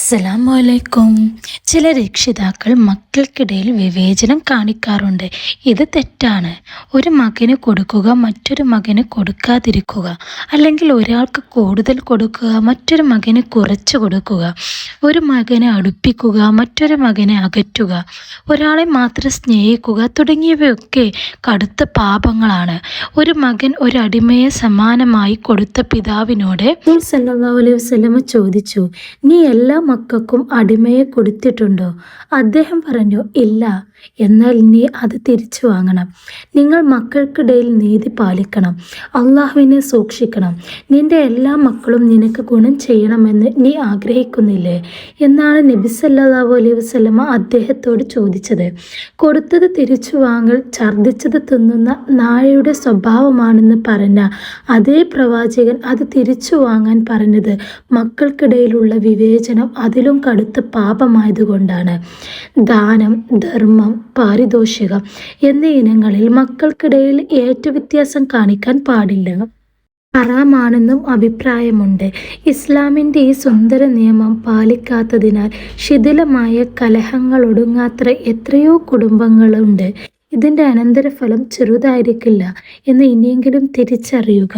അസ്സലാമലൈക്കും. ചില രക്ഷിതാക്കൾ മക്കൾക്കിടയിൽ വിവേചനം കാണിക്കാറുണ്ട്. ഇത് തെറ്റാണ്. ഒരു മകന് കൊടുക്കുക, മറ്റൊരു മകന് കൊടുക്കാതിരിക്കുക, അല്ലെങ്കിൽ ഒരാൾക്ക് കൂടുതൽ കൊടുക്കുക, മറ്റൊരു മകന് കുറച്ച് കൊടുക്കുക, ഒരു മകനെ അടുപ്പിക്കുക, മറ്റൊരു മകനെ അകറ്റുക, ഒരാളെ മാത്രം സ്നേഹിക്കുക തുടങ്ങിയവയൊക്കെ കടുത്ത പാപങ്ങളാണ്. ഒരു മകൻ ഒരടിമയെ സമാനമായി കൊടുത്ത പിതാവിനോട് സല്ലല്ലാഹു അലൈഹി വസല്ലമ ചോദിച്ചു, നീ എല്ലാ മക്കൾക്കും അടിമയെ കൊടുത്തിട്ടുണ്ടോ? അദ്ദേഹം പറഞ്ഞു, ഇല്ല. എന്നാൽ നീ അത് തിരിച്ചു വാങ്ങണം. നിങ്ങൾ മക്കൾക്കിടയിൽ നീതി പാലിക്കണം, അള്ളാഹുവിനെ സൂക്ഷിക്കണം. നിന്റെ എല്ലാ മക്കളും നിനക്ക് ഗുണം ചെയ്യണമെന്ന് നീ ആഗ്രഹിക്കുന്നില്ലേ എന്നാണ് നബി സല്ലല്ലാഹു അലൈഹി വസല്ലമ അദ്ദേഹത്തോട് ചോദിച്ചത്. കൊടുത്തത് തിരിച്ചു വാങ്ങൽ ഛർദ്ദിച്ചത് തിന്നുന്ന നായയുടെ സ്വഭാവമാണെന്ന് പറഞ്ഞ അതേ പ്രവാചകൻ അത് തിരിച്ചു വാങ്ങാൻ പറഞ്ഞത് മക്കൾക്കിടയിലുള്ള വിവേചനം അതിലും കടുത്ത പാപമായതുകൊണ്ടാണ്. ദാനം, ധർമ്മം, പാരിതോഷികം എന്നീ ഇനങ്ങളിൽ മക്കൾക്കിടയിൽ വ്യത്യാസം കാണിക്കാൻ പാടില്ല. ഹറാമാണെന്നും അഭിപ്രായമുണ്ട്. ഇസ്ലാമിൻ്റെ ഈ സുന്ദര നിയമം പാലിക്കാത്തതിനാൽ ശിഥിലമായ കലഹങ്ങളൊടുങ്ങാത്ത എത്രയോ കുടുംബങ്ങളുണ്ട്. ഇതിൻ്റെ അനന്തരഫലം ചെറുതായിരിക്കില്ല എന്ന് ഇനിയെങ്കിലും തിരിച്ചറിയുക.